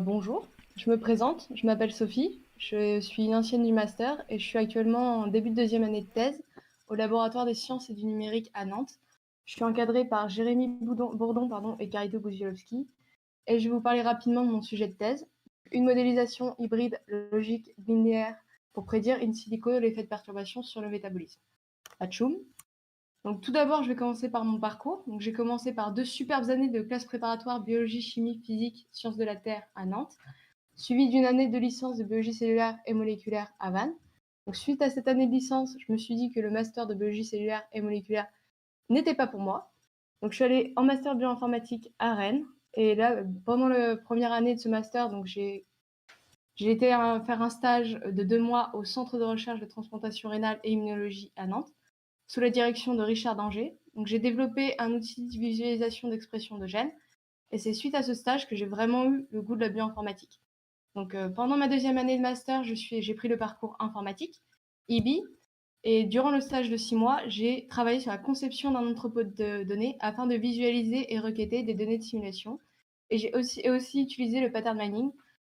Bonjour, je me présente, je m'appelle Sophie, je suis une ancienne du master et je suis actuellement en début de deuxième année de thèse au laboratoire des sciences et du numérique à Nantes. Je suis encadrée par Jérémy Bourdon et Carito Gouziolowski et je vais vous parler rapidement de mon sujet de thèse, une modélisation hybride logique linéaire pour prédire in silico l'effet de perturbation sur le métabolisme. Atchoum. Donc tout d'abord, je vais commencer par mon parcours. Donc j'ai commencé par 2 superbes années de classe préparatoire biologie, chimie, physique, sciences de la Terre à Nantes, suivi d'une année de licence de biologie cellulaire et moléculaire à Vannes. Donc suite à cette année de licence, je me suis dit que le master de biologie cellulaire et moléculaire n'était pas pour moi. Donc je suis allée en master bioinformatique à Rennes. Et là, pendant la première année de ce master, donc j'ai été faire un stage de 2 mois au Centre de recherche de transplantation rénale et immunologie à Nantes, sous la direction de Richard Danger. Donc j'ai développé un outil de visualisation d'expression de gènes. Et c'est suite à ce stage que j'ai vraiment eu le goût de la bioinformatique. Donc pendant ma deuxième année de master, j'ai pris le parcours informatique, IBI, et durant le stage de 6 mois, j'ai travaillé sur la conception d'un entrepôt de données afin de visualiser et requêter des données de simulation. Et j'ai aussi utilisé le pattern mining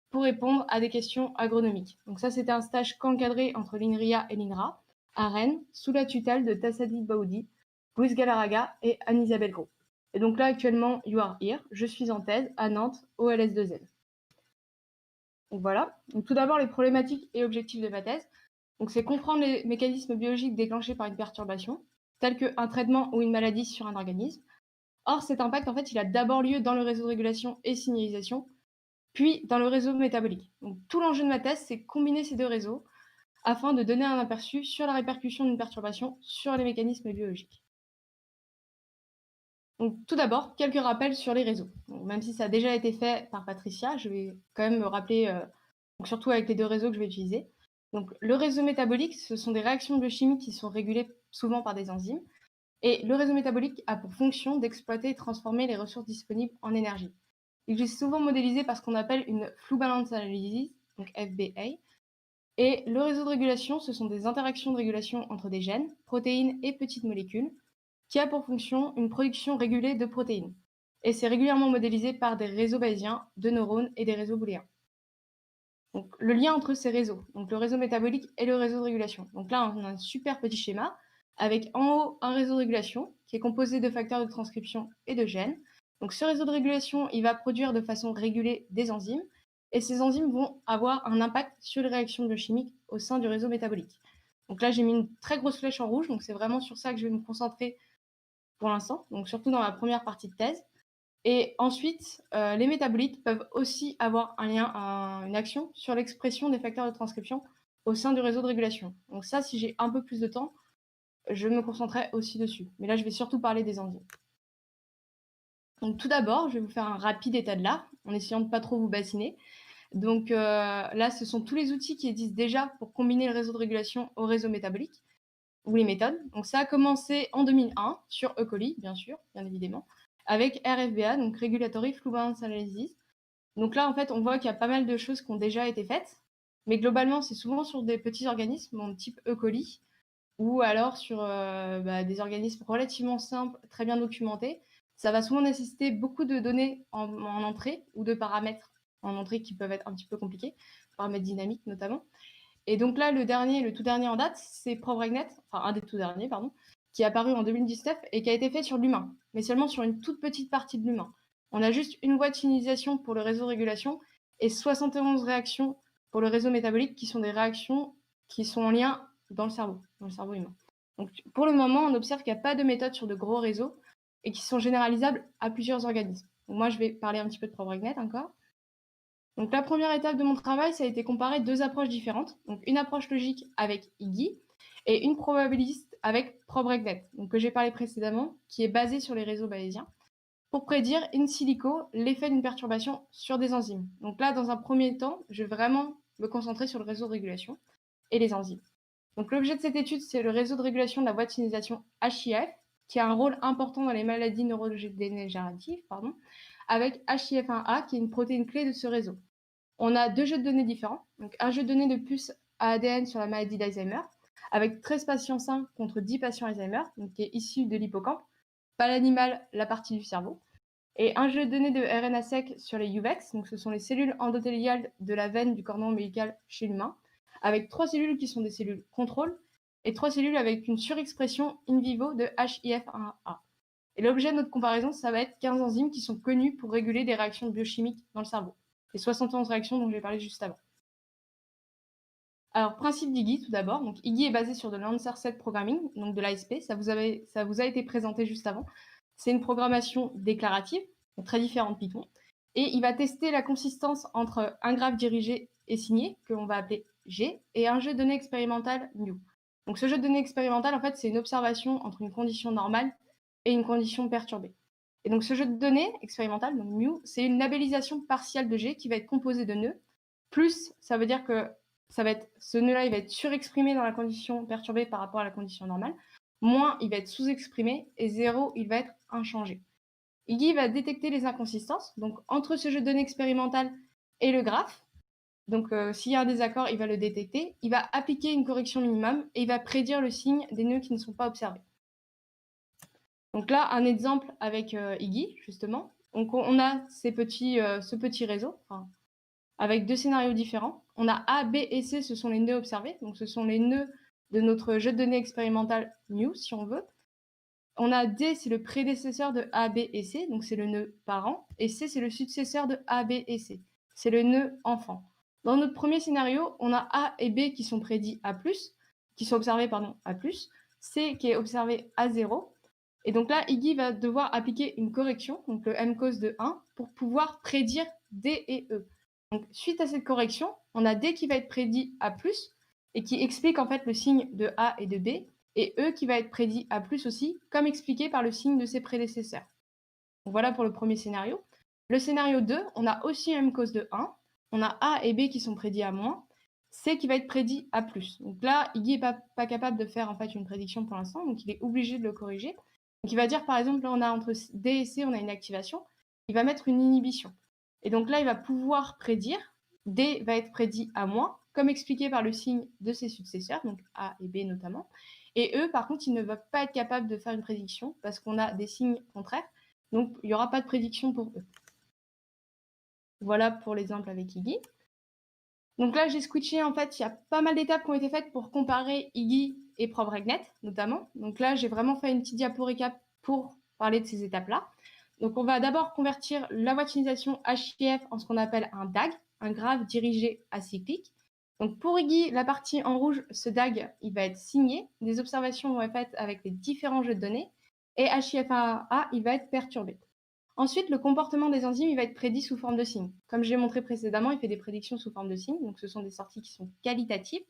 pour répondre à des questions agronomiques. Donc ça, c'était un stage qu'encadré entre l'INRIA et l'INRA, à Rennes, sous la tutelle de Tassadi Baoudi, Louise Galarraga et Anne-Isabelle Gros. Et donc là, actuellement, you are here, je suis en thèse à Nantes, au LS2N. Donc voilà. Donc tout d'abord, les problématiques et objectifs de ma thèse. Donc c'est comprendre les mécanismes biologiques déclenchés par une perturbation, tels qu'un traitement ou une maladie sur un organisme. Or, cet impact, en fait, il a d'abord lieu dans le réseau de régulation et signalisation, puis dans le réseau métabolique. Donc tout l'enjeu de ma thèse, c'est combiner ces deux réseaux afin de donner un aperçu sur la répercussion d'une perturbation sur les mécanismes biologiques. Donc tout d'abord, quelques rappels sur les réseaux. Donc, même si ça a déjà été fait par Patricia, je vais quand même me rappeler, donc surtout avec les deux réseaux que je vais utiliser. Donc le réseau métabolique, ce sont des réactions biochimiques qui sont régulées souvent par des enzymes. Et le réseau métabolique a pour fonction d'exploiter et transformer les ressources disponibles en énergie. Il est souvent modélisé par ce qu'on appelle une Flow Balance Analysis, donc FBA. Et le réseau de régulation, ce sont des interactions de régulation entre des gènes, protéines et petites molécules, qui a pour fonction une production régulée de protéines. Et c'est régulièrement modélisé par des réseaux bayésiens de neurones et des réseaux booléens. Donc, le lien entre ces réseaux, donc le réseau métabolique et le réseau de régulation. Donc là, on a un super petit schéma avec en haut un réseau de régulation qui est composé de facteurs de transcription et de gènes. Donc ce réseau de régulation, il va produire de façon régulée des enzymes et ces enzymes vont avoir un impact sur les réactions biochimiques au sein du réseau métabolique. Donc là, j'ai mis une très grosse flèche en rouge, donc c'est vraiment sur ça que je vais me concentrer pour l'instant, donc surtout dans la première partie de thèse. Et ensuite, les métabolites peuvent aussi avoir un lien, une action sur l'expression des facteurs de transcription au sein du réseau de régulation. Donc ça, si j'ai un peu plus de temps, je me concentrerai aussi dessus. Mais là, je vais surtout parler des enzymes. Donc tout d'abord, je vais vous faire un rapide état de l'art, en essayant de ne pas trop vous bassiner. Donc là, ce sont tous les outils qui existent déjà pour combiner le réseau de régulation au réseau métabolique, ou les méthodes. Donc ça a commencé en 2001 sur E. coli, bien sûr, bien évidemment, avec RFBA, donc Regulatory Flow Balance Analysis. Donc là, en fait, on voit qu'il y a pas mal de choses qui ont déjà été faites, mais globalement, c'est souvent sur des petits organismes, type E. coli, ou alors sur des organismes relativement simples, très bien documentés. Ça va souvent nécessiter beaucoup de données en entrée, ou de paramètres en entrée qui peuvent être un petit peu compliqués, paramètres dynamiques notamment. Et donc là, le tout dernier en date, c'est ProbRegNet, enfin un des tout derniers, pardon, qui est apparu en 2019 et qui a été fait sur l'humain, mais seulement sur une toute petite partie de l'humain. On a juste une voie de finalisation pour le réseau de régulation et 71 réactions pour le réseau métabolique, qui sont des réactions qui sont en lien dans le cerveau humain. Donc pour le moment, on observe qu'il n'y a pas de méthode sur de gros réseaux et qui sont généralisables à plusieurs organismes. Donc moi, je vais parler un petit peu de ProbRegNet encore. Donc la première étape de mon travail, ça a été comparer deux approches différentes. Donc une approche logique avec IGI et une probabiliste avec ProbRegNet, donc que j'ai parlé précédemment, qui est basée sur les réseaux bayésiens, pour prédire in silico l'effet d'une perturbation sur des enzymes. Donc là, dans un premier temps, je vais vraiment me concentrer sur le réseau de régulation et les enzymes. Donc l'objet de cette étude, c'est le réseau de régulation de la voie de signalisation HIF, qui a un rôle important dans les maladies neurodégénératives, avec HIF1A, qui est une protéine clé de ce réseau. On a deux jeux de données différents. Donc, un jeu de données de puces à ADN sur la maladie d'Alzheimer, avec 13 patients sains contre 10 patients Alzheimer, donc qui est issu de l'hippocampe, pas l'animal, la partie du cerveau. et un jeu de données de RNA-seq sur les UVEX, donc ce sont les cellules endothéliales de la veine du cordon ombilical chez l'humain, avec 3 cellules qui sont des cellules contrôle et 3 cellules avec une surexpression in vivo de HIF1A. Et l'objet de notre comparaison, ça va être 15 enzymes qui sont connues pour réguler des réactions biochimiques dans le cerveau, les 71 réactions dont j'ai parlé juste avant. Alors, principe d'IGI tout d'abord. Donc, IGI est basé sur de l'Answer Set Programming, donc de l'ASP. Ça vous a été présenté juste avant. C'est une programmation déclarative, donc très différente de Python. Et il va tester la consistance entre un graphe dirigé et signé, que l'on va appeler G, et un jeu de données expérimental mu. Donc, ce jeu de données expérimental, en fait, c'est une observation entre une condition normale et une condition perturbée. Et donc, ce jeu de données expérimental, donc mu, c'est une labellisation partielle de G qui va être composée de nœuds. Plus, ça veut dire que ce nœud-là, il va être surexprimé dans la condition perturbée par rapport à la condition normale. Moins, il va être sous-exprimé. Et 0, il va être inchangé. IGI va détecter les inconsistances, donc entre ce jeu de données expérimental et le graphe. Donc, s'il y a un désaccord, il va le détecter. Il va appliquer une correction minimum et il va prédire le signe des nœuds qui ne sont pas observés. Donc là, un exemple avec IGI, justement. Donc, on a ce petit réseau, avec 2 scénarios différents. On a A, B et C, ce sont les nœuds observés. Donc, ce sont les nœuds de notre jeu de données expérimental mu, si on veut. On a D, c'est le prédécesseur de A, B et C, donc c'est le nœud parent. Et C, c'est le successeur de A, B et C. C'est le nœud enfant. Dans notre premier scénario, on a A et B qui sont prédits A+, qui sont observés, A+, C qui est observé à 0. Et donc là, IGI va devoir appliquer une correction, donc le mCos de 1, pour pouvoir prédire D et E. Donc, suite à cette correction, on a D qui va être prédit A+, et qui explique en fait le signe de A et de B, et E qui va être prédit A+, aussi, comme expliqué par le signe de ses prédécesseurs. Donc, voilà pour le premier scénario. Le scénario 2, on a aussi un mCos de 1, on a A et B qui sont prédits à moins, C qui va être prédit A+. Donc là, IGI n'est pas capable de faire en fait une prédiction pour l'instant, donc il est obligé de le corriger. Donc il va dire par exemple, là on a entre D et C, on a une activation, il va mettre une inhibition. Et donc là, il va pouvoir prédire, D va être prédit à moins, comme expliqué par le signe de ses successeurs, donc A et B notamment. Et E, par contre, il ne va pas être capable de faire une prédiction parce qu'on a des signes contraires, donc il n'y aura pas de prédiction pour E. Voilà pour l'exemple avec IGI. Donc là, j'ai switché, en fait, il y a pas mal d'étapes qui ont été faites pour comparer IGI et ProbRegNet, notamment. Donc là, j'ai vraiment fait une petite diapo récap pour parler de ces étapes-là. Donc on va d'abord convertir la voitinisation HIF en ce qu'on appelle un DAG, un graphe dirigé acyclique. Donc pour IGI, la partie en rouge, ce DAG, il va être signé. Des observations vont être faites avec les différents jeux de données. Et HIF1A, il va être perturbé. Ensuite, le comportement des enzymes, il va être prédit sous forme de signes. Comme je l'ai montré précédemment, il fait des prédictions sous forme de signes. Donc, ce sont des sorties qui sont qualitatives.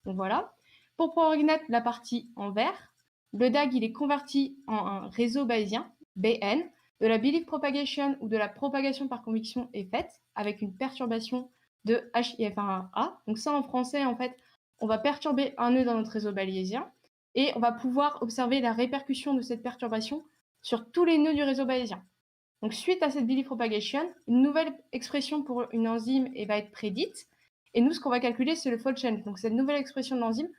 Donc, voilà. Pour ProbRegNet, la partie en vert, le DAG, il est converti en un réseau bayésien, BN. De la belief propagation ou de la propagation par conviction est faite avec une perturbation de HIF1A. Donc, ça, en français, en fait, on va perturber un nœud dans notre réseau bayésien et on va pouvoir observer la répercussion de cette perturbation sur tous les nœuds du réseau bayésien. Donc, suite à cette belief propagation, une nouvelle expression pour une enzyme va être prédite. Et nous, ce qu'on va calculer, c'est le fold change. Donc, cette nouvelle expression de l'enzyme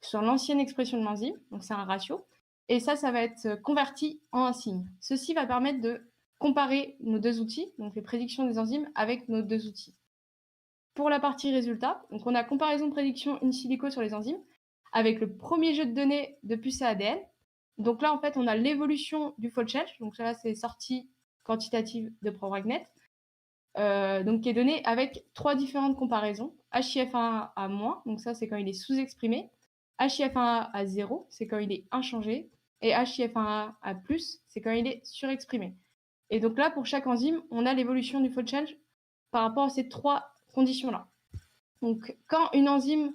sur l'ancienne expression de l'enzyme. Donc, c'est un ratio. Et ça va être converti en un signe. Ceci va permettre de comparer nos deux outils, donc les prédictions des enzymes, avec nos deux outils. Pour la partie résultat, donc on a comparaison de prédiction in silico sur les enzymes avec le premier jeu de données de puce à ADN. Donc là, en fait, on a l'évolution du fold change. Donc là, c'est sorti quantitative de ProbRegNet, donc qui est donnée avec 3 différentes comparaisons. HIF1 à moins, donc ça c'est quand il est sous-exprimé. HIF1 à 0, c'est quand il est inchangé. Et HIF1 à plus, c'est quand il est surexprimé. Et donc là, pour chaque enzyme, on a l'évolution du fold change par rapport à ces 3 conditions-là. Donc quand une enzyme,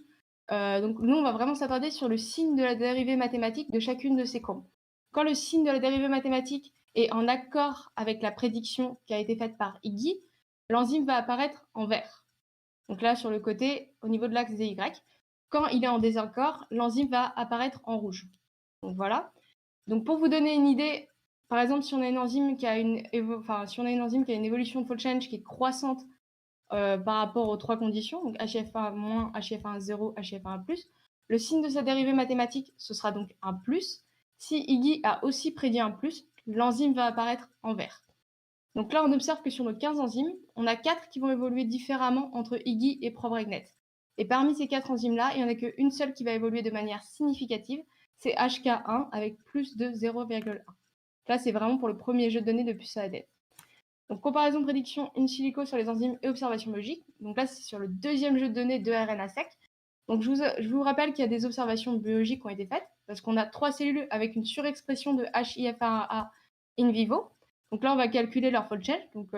donc nous on va vraiment s'attarder sur le signe de la dérivée mathématique de chacune de ces courbes. Quand le signe de la dérivée mathématique est en accord avec la prédiction qui a été faite par IGI, l'enzyme va apparaître en vert. Donc là, sur le côté, au niveau de l'axe DY. Quand il est en désaccord, l'enzyme va apparaître en rouge. Donc voilà. Donc pour vous donner une idée, par exemple, si on a une enzyme qui a une évolution de fold change qui est croissante par rapport aux 3 conditions, donc HIF1-, HIF1-0, HIF1+, le signe de sa dérivée mathématique, ce sera donc un plus. Si IGI a aussi prédit un plus, l'enzyme va apparaître en vert. Donc là, on observe que sur nos 15 enzymes, on a 4 qui vont évoluer différemment entre IgI et Probregnet. Et parmi ces 4 enzymes-là, il n'y en a qu'une seule qui va évoluer de manière significative, c'est HK1 avec plus de 0,1. Là, c'est vraiment pour le premier jeu de données de puce à ADN. Donc, comparaison de prédiction in silico sur les enzymes et observations logiques. Donc là, c'est sur le deuxième jeu de données de RNA sec. Donc, je vous rappelle qu'il y a des observations biologiques qui ont été faites, parce qu'on a 3 cellules avec une surexpression de HIF1A in vivo. Donc là, on va calculer leur fold change. Donc,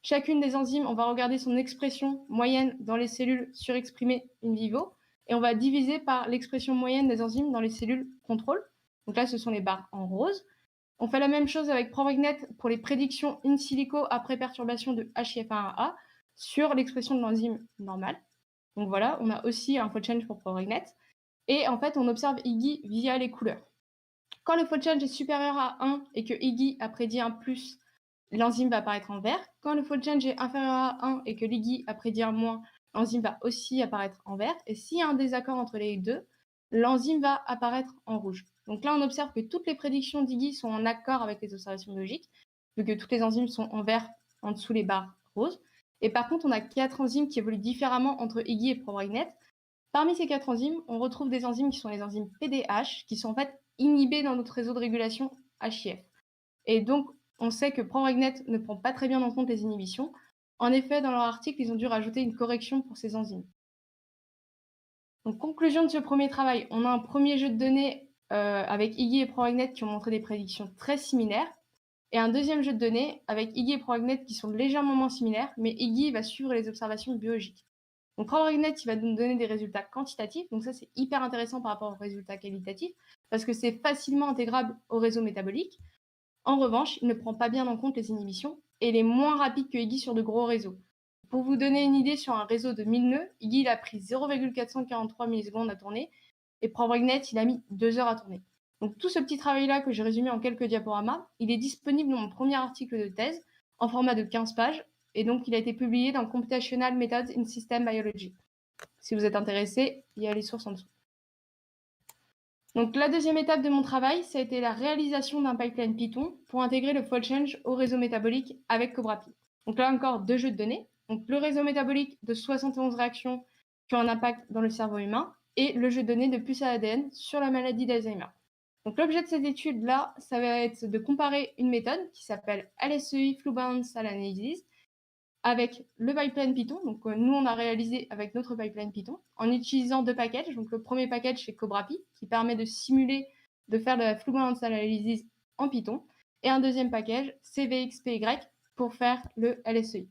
chacune des enzymes, on va regarder son expression moyenne dans les cellules surexprimées in vivo, et on va diviser par l'expression moyenne des enzymes dans les cellules contrôle. Donc là, ce sont les barres en rose. On fait la même chose avec Probregnet pour les prédictions in silico après perturbation de HIF1A sur l'expression de l'enzyme normale. Donc voilà, on a aussi un fold change pour Probregnet. Et en fait, on observe IgI via les couleurs. Quand le fold change est supérieur à 1 et que IgI a prédit un plus, l'enzyme va apparaître en vert. Quand le fold change est inférieur à 1 et que l'IgI a prédit un moins, l'enzyme va aussi apparaître en vert. Et s'il y a un désaccord entre les deux, l'enzyme va apparaître en rouge. Donc là, on observe que toutes les prédictions d'IgI sont en accord avec les observations biologiques, vu que toutes les enzymes sont en vert en dessous les barres roses. Et par contre, on a 4 enzymes qui évoluent différemment entre IgI et Probregnet. Parmi ces 4 enzymes, on retrouve des enzymes qui sont les enzymes PDH, qui sont en fait inhibées dans notre réseau de régulation HIF. Et donc, on sait que Probregnet ne prend pas très bien en compte les inhibitions. En effet, dans leur article, ils ont dû rajouter une correction pour ces enzymes. Donc, conclusion de ce premier travail, on a un premier jeu de données avec IgI et Probregnet qui ont montré des prédictions très similaires, et un deuxième jeu de données avec IgI et Probregnet qui sont légèrement moins similaires, mais IgI va suivre les observations biologiques. Donc, Probregnet, il va nous donner des résultats quantitatifs, donc ça, c'est hyper intéressant par rapport aux résultats qualitatifs, parce que c'est facilement intégrable au réseau métabolique. En revanche, il ne prend pas bien en compte les inhibitions et il est moins rapide que IgI sur de gros réseaux. Pour vous donner une idée, sur un réseau de 1000 nœuds, IgI il a pris 0,443 millisecondes à tourner et Probregnet, il a mis 2 heures à tourner. Donc tout ce petit travail-là que j'ai résumé en quelques diaporamas, il est disponible dans mon premier article de thèse en format de 15 pages et donc il a été publié dans Computational Methods in System Biology. Si vous êtes intéressé, il y a les sources en dessous. Donc la deuxième étape de mon travail, ça a été la réalisation d'un pipeline Python pour intégrer le fold change au réseau métabolique avec CobraPy. Donc là encore, 2 jeux de données. Donc le réseau métabolique de 71 réactions qui ont un impact dans le cerveau humain et le jeu de données de puces à ADN sur la maladie d'Alzheimer. Donc l'objet de cette étude-là, ça va être de comparer une méthode qui s'appelle LSEI Flu Balance Analysis avec le pipeline Python. Donc nous, on a réalisé avec notre pipeline Python en utilisant 2 packages. Donc le premier package, c'est CobraPy, qui permet de simuler, de faire de la flu balance analysis en Python. Et un deuxième package, CVXPY, pour faire le LSEI.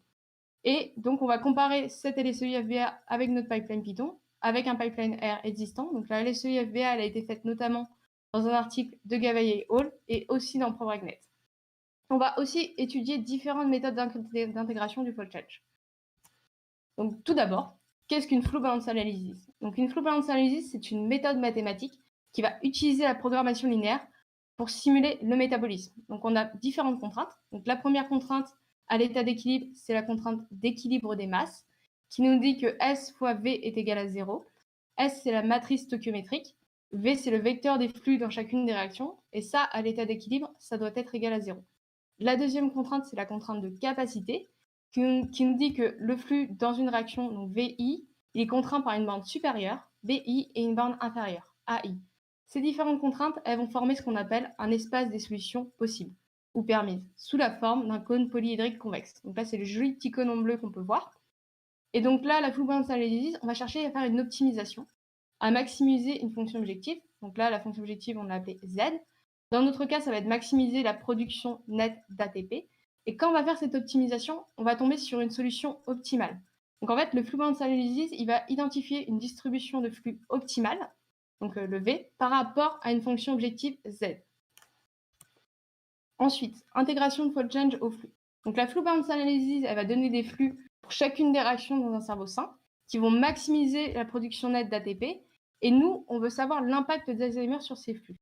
Et donc, on va comparer cette LSEI FBA avec notre pipeline Python, avec un pipeline R existant. Donc la LSEI FBA, elle a été faite notamment dans un article de Gavaye et Hall et aussi dans Probregnet. On va aussi étudier différentes méthodes d'intégration du fold change. Donc, tout d'abord, qu'est-ce qu'une flu balance analysis? Donc, une flu balance analysis, c'est une méthode mathématique qui va utiliser la programmation linéaire pour simuler le métabolisme. Donc, on a différentes contraintes. Donc, la première contrainte à l'état d'équilibre, c'est la contrainte d'équilibre des masses, qui nous dit que S fois V est égal à 0. S, c'est la matrice stoichiométrique. V, c'est le vecteur des flux dans chacune des réactions. Et ça, à l'état d'équilibre, ça doit être égal à 0. La deuxième contrainte, c'est la contrainte de capacité, qui nous dit que le flux dans une réaction, donc VI, il est contraint par une borne supérieure, BI, et une borne inférieure, AI. Ces différentes contraintes, elles vont former ce qu'on appelle un espace des solutions possibles, ou permises, sous la forme d'un cône polyédrique convexe. Donc là, c'est le joli petit cône en bleu qu'on peut voir. Et donc là, la flu balance analysis, on va chercher à faire une optimisation, à maximiser une fonction objective. Donc là, la fonction objective, on l'a appelée Z. Dans notre cas, ça va être maximiser la production nette d'ATP. Et quand on va faire cette optimisation, on va tomber sur une solution optimale. Donc en fait, le flu balance analysis, il va identifier une distribution de flux optimale, donc le V, par rapport à une fonction objective Z. Ensuite, intégration de fold change au flux. Donc la flu balance analysis, elle va donner des flux pour chacune des réactions dans un cerveau sain qui vont maximiser la production nette d'ATP. Et nous, on veut savoir l'impact d'Alzheimer sur ces flux.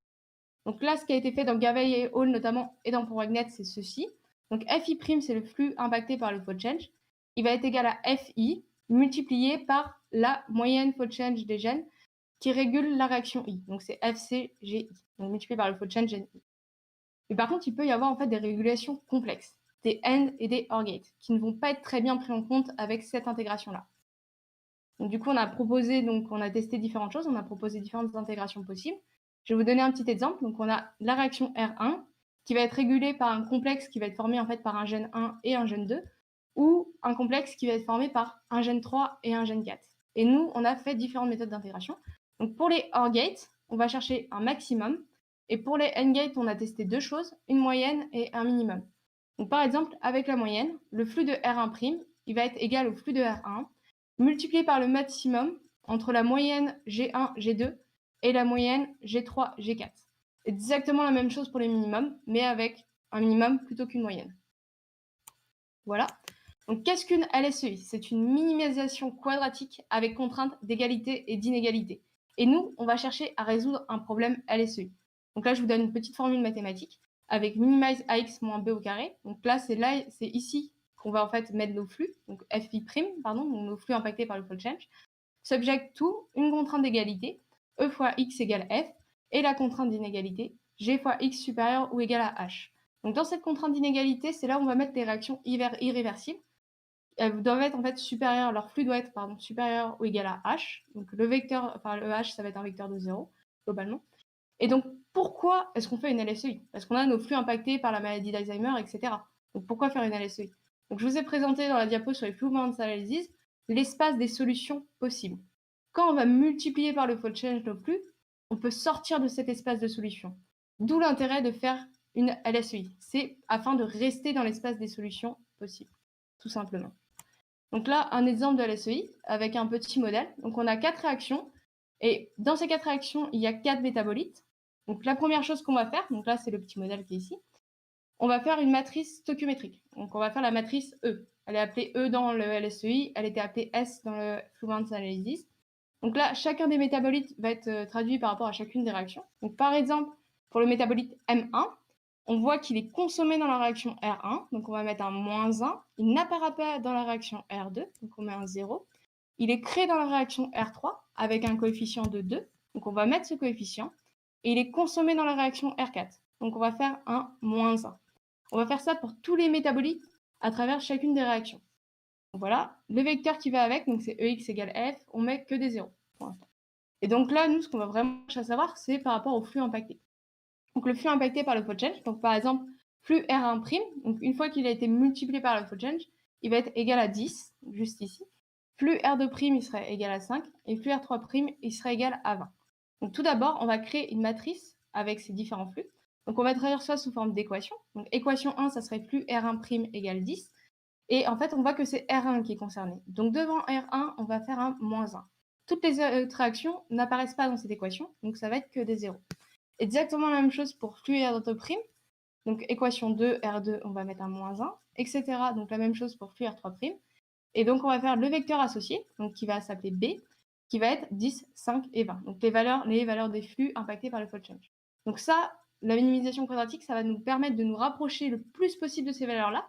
Donc là, ce qui a été fait dans Gavaye et Hall notamment et dans Probregnet, c'est ceci. Donc FI', c'est le flux impacté par le fold change. Il va être égal à FI multiplié par la moyenne fold change des gènes qui régule la réaction I. Donc c'est FCGI, donc multiplié par le fold change gène I. Mais par contre, il peut y avoir en fait des régulations complexes. des AND et des OR gates, qui ne vont pas être très bien pris en compte avec cette intégration-là. Donc, du coup, on a testé différentes choses, on a proposé différentes intégrations possibles. Je vais vous donner un petit exemple. Donc, on a la réaction R1 qui va être régulée par un complexe qui va être formé en fait par un gène 1 et un gène 2, ou un complexe qui va être formé par un gène 3 et un gène 4. Et nous, on a fait différentes méthodes d'intégration. Donc, pour les OR gates, on va chercher un maximum. Et pour les AND gates, on a testé deux choses, une moyenne et un minimum. Donc, par exemple, avec la moyenne, le flux de R1', il va être égal au flux de R1 multiplié par le maximum entre la moyenne G1, G2 et la moyenne G3, G4. Exactement la même chose pour les minimums, mais avec un minimum plutôt qu'une moyenne. Voilà. Donc, qu'est-ce qu'une LSEI? C'est une minimisation quadratique avec contrainte d'égalité et d'inégalité. Et nous, on va chercher à résoudre un problème LSEI. Donc là, je vous donne une petite formule mathématique avec minimize ax moins b au carré. Donc là, c'est ici qu'on va en fait mettre nos flux, donc fi', pardon, donc nos flux impactés par le fold change. Subject to une contrainte d'égalité, e fois x égale f, et la contrainte d'inégalité, g fois x supérieur ou égal à h. Donc dans cette contrainte d'inégalité, c'est là où on va mettre les réactions irréversibles. Elles doivent être en fait supérieures, leur flux doit être supérieur ou égal à h. Donc le vecteur, enfin le h, ça va être un vecteur de 0, globalement. Et donc, pourquoi est-ce qu'on fait une LSEI? Parce qu'on a nos flux impactés par la maladie d'Alzheimer, etc. Donc, pourquoi faire une LSEI? Donc, je vous ai présenté dans la diapo sur les fluid moments analysis l'espace des solutions possibles. Quand on va multiplier par le fold change nos flux, on peut sortir de cet espace de solutions. D'où l'intérêt de faire une LSEI. C'est afin de rester dans l'espace des solutions possibles, tout simplement. Donc là, un exemple de LSEI avec un petit modèle. Donc, on a 4 réactions. Et dans ces 4 réactions, il y a 4 métabolites. Donc la première chose qu'on va faire, donc là c'est le petit modèle qui est ici, on va faire une matrice stoichiométrique. Donc on va faire la matrice E. Elle est appelée E dans le LSEI, elle était appelée S dans le Fluent Analysis. Donc là, chacun des métabolites va être traduit par rapport à chacune des réactions. Donc par exemple, pour le métabolite M1, on voit qu'il est consommé dans la réaction R1, donc on va mettre un -1. Il n'apparaît pas dans la réaction R2, donc on met un 0. Il est créé dans la réaction R3 avec un coefficient de 2, donc on va mettre ce coefficient. Et il est consommé dans la réaction R4, donc on va faire un -1. On va faire ça pour tous les métabolites à travers chacune des réactions. Donc voilà, le vecteur qui va avec, donc c'est EX égale F, on met que des zéros pour l'instant. Et donc là, nous, ce qu'on va vraiment chercher à savoir, c'est par rapport au flux impacté. Donc le flux impacté par le fold change, donc par exemple, flux R1', donc une fois qu'il a été multiplié par le fold change, il va être égal à 10, juste ici. Flux R2', il serait égal à 5, et flux R3', il serait égal à 20. Donc tout d'abord, on va créer une matrice avec ces différents flux. Donc on va traduire ça sous forme d'équation. Donc équation 1, ça serait flux R1' égale 10. Et en fait, on voit que c'est R1 qui est concerné. Donc devant R1, on va faire un -1. Toutes les autres réactions n'apparaissent pas dans cette équation, donc ça va être que des zéros. Exactement la même chose pour flux R2'. Donc équation 2, R2, on va mettre un -1, etc. Donc la même chose pour flux R3'. Et donc on va faire le vecteur associé, donc qui va s'appeler B, qui va être 10, 5 et 20. Donc les valeurs des flux impactés par le fold change. Donc ça, la minimisation quadratique, ça va nous permettre de nous rapprocher le plus possible de ces valeurs-là,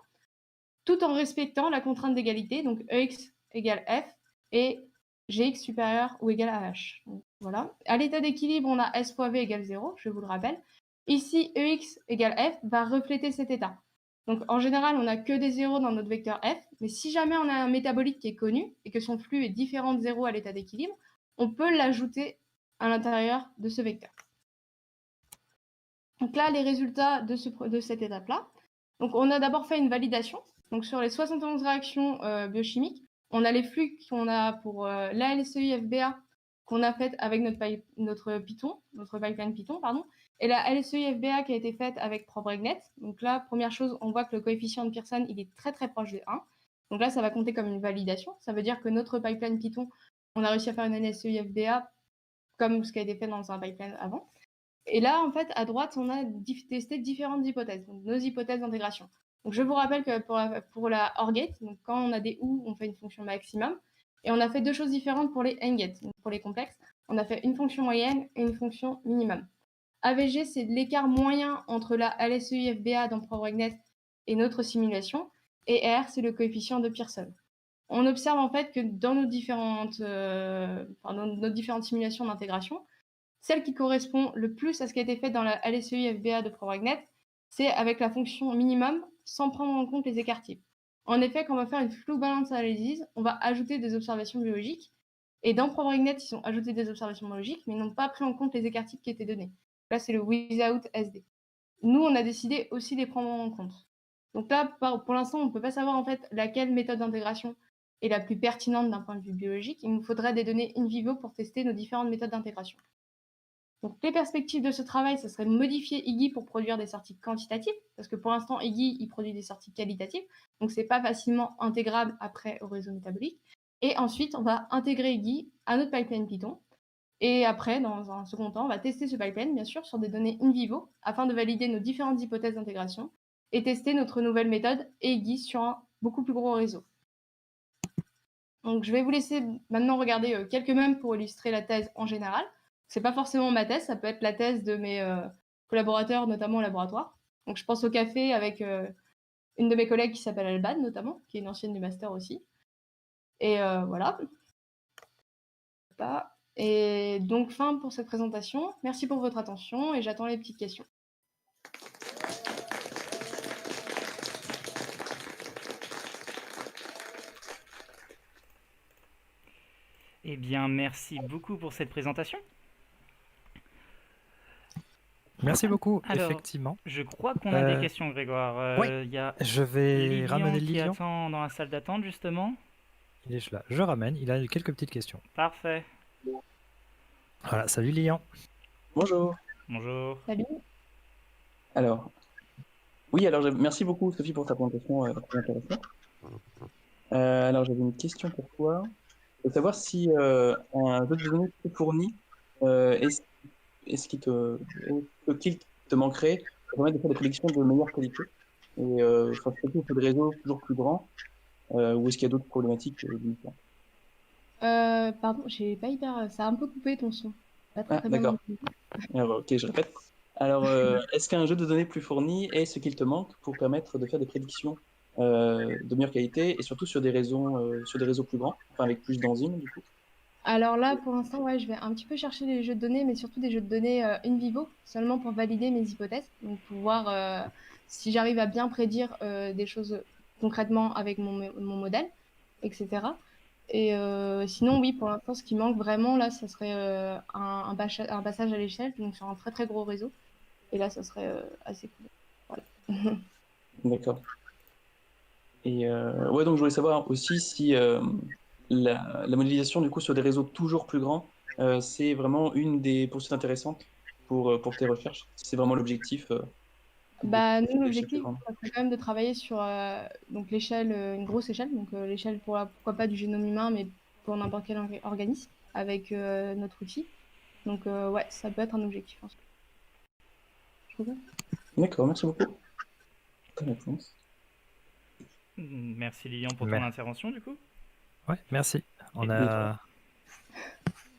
tout en respectant la contrainte d'égalité, donc EX égale F et Gx supérieur ou égal à H. Donc, voilà. À l'état d'équilibre, on a S fois V égale 0, je vous le rappelle. Ici, EX égale F va refléter cet état. Donc en général, on n'a que des zéros dans notre vecteur F, mais si jamais on a un métabolite qui est connu et que son flux est différent de 0 à l'état d'équilibre, on peut l'ajouter à l'intérieur de ce vecteur. Donc là, les résultats de cette étape-là. Donc on a d'abord fait une validation. Donc sur les 71 réactions biochimiques, on a les flux qu'on a pour la LSEI FBA qu'on a faite avec notre pipeline Python, pardon, et la LSEI FBA qui a été faite avec ProbRegNet. Donc là, première chose, on voit que le coefficient de Pearson, il est très très proche de 1. Donc là, ça va compter comme une validation. Ça veut dire que notre pipeline Python, on a réussi à faire une LSEI FBA comme ce qui a été fait dans un pipeline avant. Et là, en fait, à droite, on a testé différentes hypothèses, donc nos hypothèses d'intégration. Donc je vous rappelle que pour la OR gate, donc quand on a des OU, on fait une fonction maximum. Et on a fait deux choses différentes pour les AND gates, donc pour les complexes. On a fait une fonction moyenne et une fonction minimum. AVG, c'est l'écart moyen entre la LSEI FBA dans ProbRegNet et notre simulation. Et R, c'est le coefficient de Pearson. On observe en fait que dans nos différentes simulations d'intégration, celle qui correspond le plus à ce qui a été fait dans la LSEI FBA de ProbRegNet, c'est avec la fonction minimum sans prendre en compte les écarts types. En effet, quand on va faire une flow balance analysis, on va ajouter des observations biologiques. Et dans ProbRegNet, ils ont ajouté des observations biologiques, mais ils n'ont pas pris en compte les écarts types qui étaient donnés. Là, c'est le without SD. Nous, on a décidé aussi de les prendre en compte. Donc là, pour l'instant, on ne peut pas savoir en fait laquelle méthode d'intégration est la plus pertinente d'un point de vue biologique. Il nous faudrait des données in vivo pour tester nos différentes méthodes d'intégration. Donc les perspectives de ce travail, ce serait de modifier Iggy pour produire des sorties quantitatives, parce que pour l'instant, Iggy, il produit des sorties qualitatives, donc c'est pas facilement intégrable après au réseau métabolique. Et ensuite, on va intégrer Iggy à notre pipeline Python. Et après, dans un second temps, on va tester ce pipeline, bien sûr, sur des données in vivo, afin de valider nos différentes hypothèses d'intégration, et tester notre nouvelle méthode et Iggy sur un beaucoup plus gros réseau. Donc je vais vous laisser maintenant regarder quelques mèmes pour illustrer la thèse en général. C'est pas forcément ma thèse, ça peut être la thèse de mes collaborateurs, notamment au laboratoire. Donc je pense au café avec une de mes collègues qui s'appelle Alban, notamment, qui est une ancienne du master aussi. Et voilà. Et donc fin pour cette présentation. Merci pour votre attention et j'attends les petites questions. Eh bien, merci beaucoup pour cette présentation. Merci beaucoup, Alors, effectivement. je crois qu'on a des questions, Grégoire. Oui, y a je vais Lilian ramener qui Lilian. attend dans la salle d'attente, justement. Il est là. Je ramène, il a quelques petites questions. Parfait. Voilà, salut Lilian. Bonjour. Bonjour. Salut. Alors, oui, alors merci beaucoup Sophie pour ta présentation très intéressante. Alors j'avais une question pour toi. Je veux savoir si un jeu de données te fourni est-ce qu'il te manquerait pour permettre de faire des prédictions de meilleure qualité et surtout pour des réseaux toujours plus grands ou est-ce qu'il y a d'autres problématiques différentes? Pardon, j'ai pas hyper. Ça a un peu coupé ton son. Pas très, très bien D'accord. entendu. Alors, ok, je répète. Alors, est-ce qu'un jeu de données plus fourni est ce qu'il te manque pour permettre de faire des prédictions de meilleure qualité et surtout sur des réseaux plus grands, enfin avec plus d'enzymes du coup? Alors là, pour l'instant, ouais, je vais un petit peu chercher des jeux de données, mais surtout des jeux de données in vivo, seulement pour valider mes hypothèses, donc pour voir si j'arrive à bien prédire des choses concrètement avec mon modèle, etc. Et sinon, oui, pour l'instant, ce qui manque vraiment, là, ça serait un passage à l'échelle, donc sur un très très gros réseau. Et là, ça serait assez cool. Voilà. D'accord. Et ouais, donc je voulais savoir aussi si la modélisation du coup sur des réseaux toujours plus grands, c'est vraiment une des poursuites intéressantes pour tes recherches. C'est vraiment l'objectif. Bah, nous, L'échelle plus l'objectif, grande. ça serait quand même de travailler sur donc l'échelle, une grosse échelle, donc l'échelle pourquoi pas du génome humain, mais pour n'importe quel organisme, avec notre outil. Donc, ouais, ça peut être un objectif. Je trouve. D'accord, merci beaucoup. Bonne réponse. Merci Lilian pour ton intervention, du coup. Ouais, merci. On a...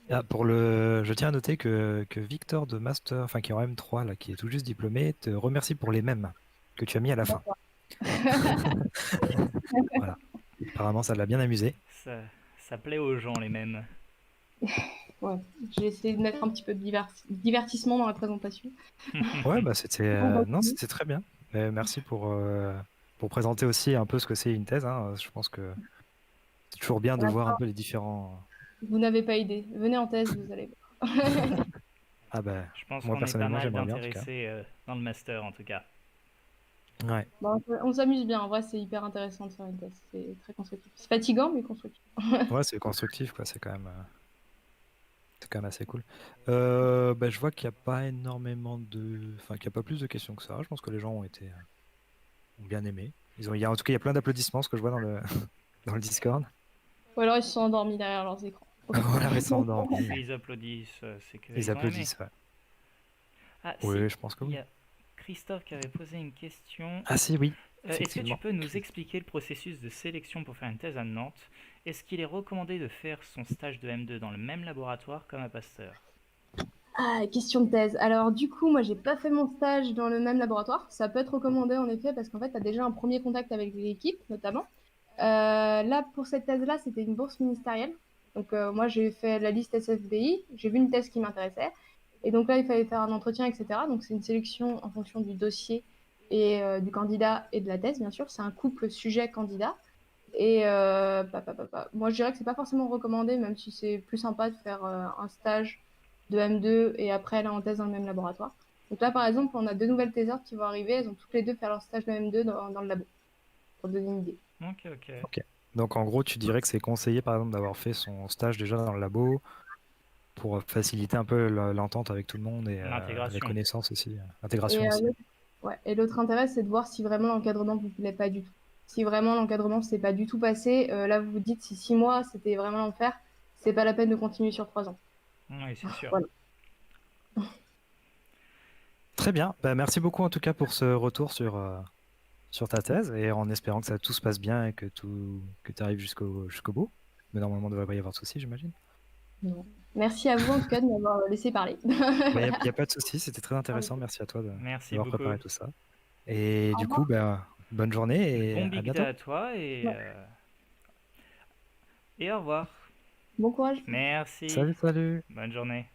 Ah, je tiens à noter que Victor de Master, enfin qui est en M3, là, qui est tout juste diplômé, te remercie pour les mèmes que tu as mis à la fin. Voilà. Apparemment, ça l'a bien amusé. Ça plaît aux gens, les mèmes. Ouais, j'ai essayé de mettre un petit peu de divertissement dans la présentation. Ouais, bah c'était très bien. Merci pour présenter aussi un peu ce que c'est une thèse. Hein. Je pense que c'est toujours bien de voir un peu les différents... Vous n'avez pas idée. Venez en thèse, vous allez voir. Ah bah, je pense moi qu'on est pas mal bien, d'intéressés dans le master, en tout cas. Ouais. Bon, on s'amuse bien. En vrai, c'est hyper intéressant de faire une thèse. C'est très constructif. C'est fatigant, mais constructif. Ouais, c'est constructif, quoi. C'est quand même assez cool. Bah, je vois qu'il n'y a pas énormément enfin, qu'il n'y a pas plus de questions que ça. Je pense que les gens ont bien aimé. En tout cas, il y a plein d'applaudissements, ce que je vois dans le, dans le Discord. Ou alors ils se sont endormis derrière leurs écrans. Voilà, ils sont endormis. Ils applaudissent, c'est que ils applaudissent, ouais. Ah, oui, si, je pense que oui. Il y a Christophe qui avait posé une question. Ah si, oui. Est-ce que tu peux nous expliquer le processus de sélection pour faire une thèse à Nantes? Est-ce qu'il est recommandé de faire son stage de M2 dans le même laboratoire comme à Pasteur? Ah, question de thèse. Alors du coup, moi, j'ai pas fait mon stage dans le même laboratoire. Ça peut être recommandé en effet parce qu'en fait, tu as déjà un premier contact avec l'équipe, notamment. Là, pour cette thèse-là, c'était une bourse ministérielle. Donc moi, j'ai fait la liste SFBI. J'ai vu une thèse qui m'intéressait. Et donc là, il fallait faire un entretien, etc. Donc c'est une sélection en fonction du dossier et du candidat et de la thèse, bien sûr. C'est un couple sujet-candidat. Et moi, je dirais que c'est pas forcément recommandé, même si c'est plus sympa de faire un stage de M2 et après aller en thèse dans le même laboratoire. Donc là, par exemple, on a 2 nouvelles thésardes qui vont arriver. Elles ont toutes les deux fait leur stage de M2 dans le labo, pour donner une idée. Ok, ok. Ok. Donc en gros, tu dirais que c'est conseillé par exemple d'avoir fait son stage déjà dans le labo pour faciliter un peu l'entente avec tout le monde et les L'intégration. connaissances aussi, l'intégration Et, aussi. ouais. Et l'autre intérêt, c'est de voir si vraiment l'encadrement vous plaît pas du tout. Si vraiment l'encadrement s'est pas du tout passé, là vous vous dites si 6 mois c'était vraiment l'enfer, c'est pas la peine de continuer sur 3 ans. Oui, c'est sûr. Voilà. Très bien. Bah, merci beaucoup en tout cas pour ce retour sur ta thèse et en espérant que tout se passe bien et que tu arrives jusqu'au bout. Mais normalement, il ne devrait pas y avoir de soucis, j'imagine. Non. Merci à vous en tout cas de m'avoir laissé parler. Il n'y a pas de soucis, c'était très intéressant. Merci à toi Merci d'avoir beaucoup. préparé tout ça. Et Au du revoir. coup, bonne journée et Bon à big bientôt. day à toi et au revoir. Bon courage. Merci. Salut, salut. Bonne journée.